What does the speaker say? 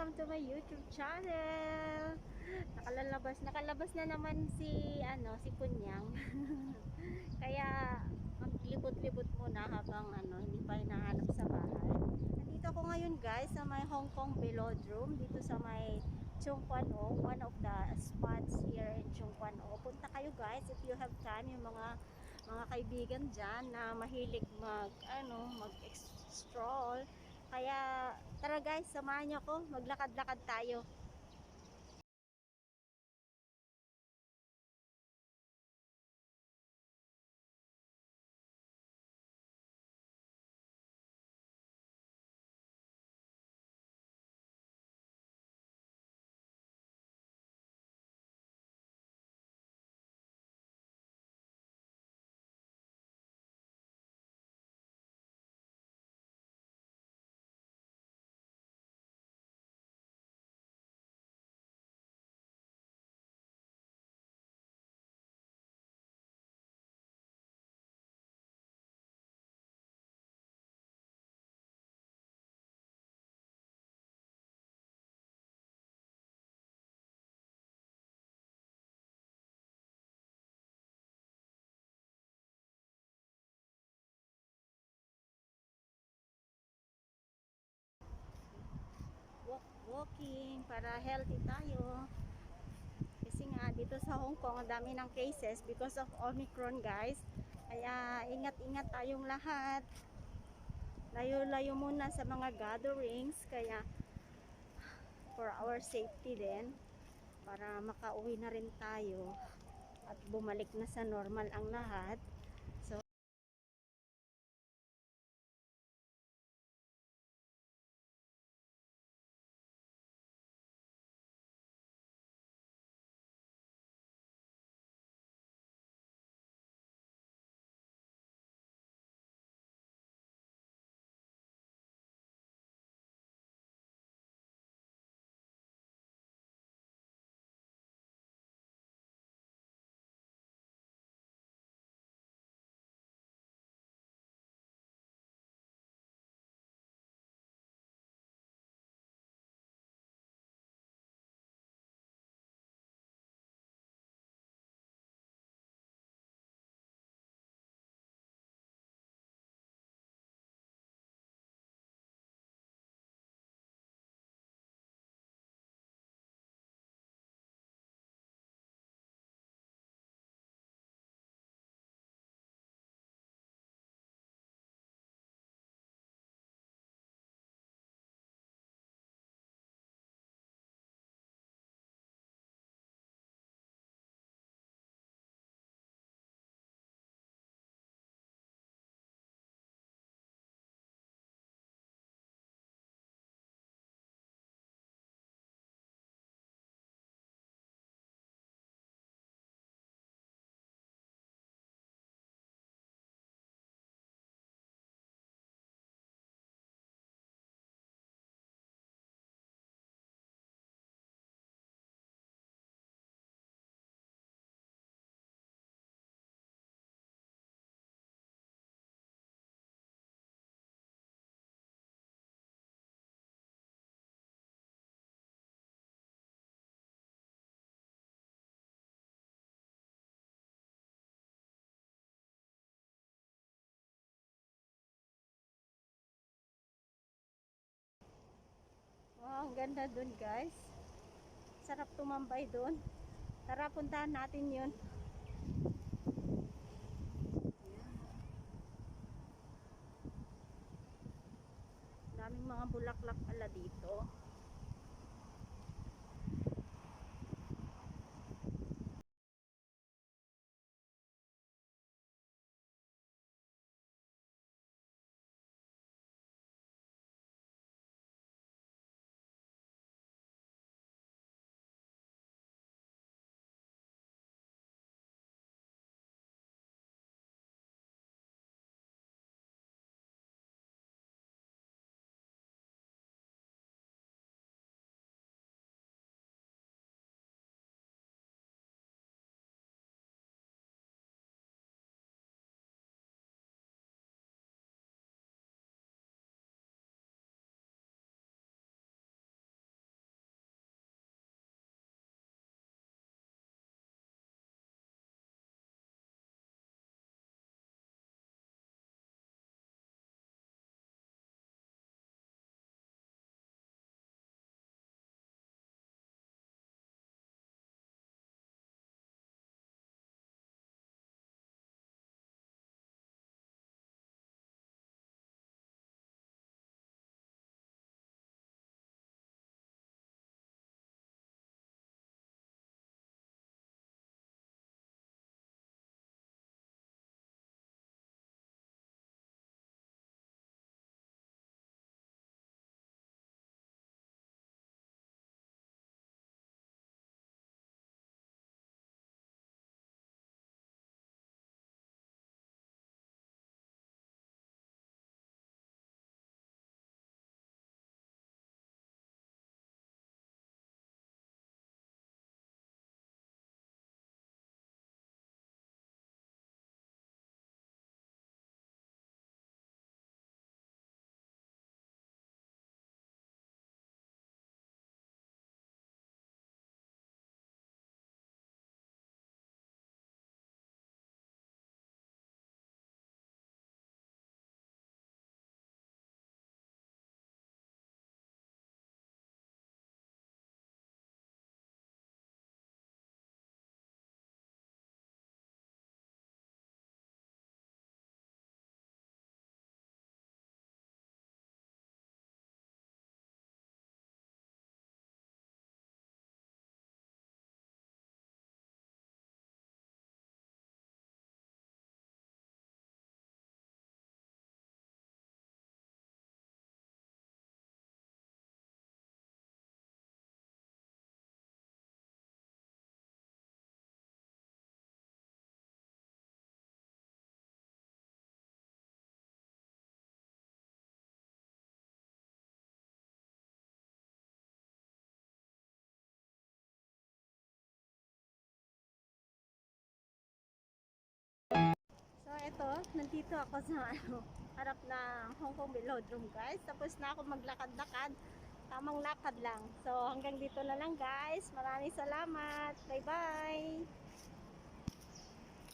welcome to my YouTube channel. Nakalabas na naman si Kunyang. Kaya maglibot-libot muna habang hindi pa hinahanap sa bahay. Nandito ako ngayon guys sa may Hong Kong Velodrome dito sa may Chung Kwan O, one of the spots here in Chung Kwan O. Punta kayo guys if you have time, yung mga kaibigan dyan na mahilig mag-stroll. Kaya tara guys, samahan niyo ako, maglakad-lakad tayo. Walking para healthy tayo. Kasi nga dito sa Hong Kong ang dami ng cases because of Omicron guys. Kaya ingat-ingat tayong lahat. Layo-layo muna sa mga gatherings. Kaya for our safety din, para makauwi na rin tayo at bumalik na sa normal ang lahat. So wow, ang ganda dun guys. Sarap tumambay dun. Tara, puntahan natin yun. Daming mga bulaklak pala dito. ito, nandito ako sa harap ng Hong Kong Velodrome guys. Tapos na ako maglakad-lakad. Tamang lakad lang. So hanggang dito na lang guys. Maraming salamat. Bye bye.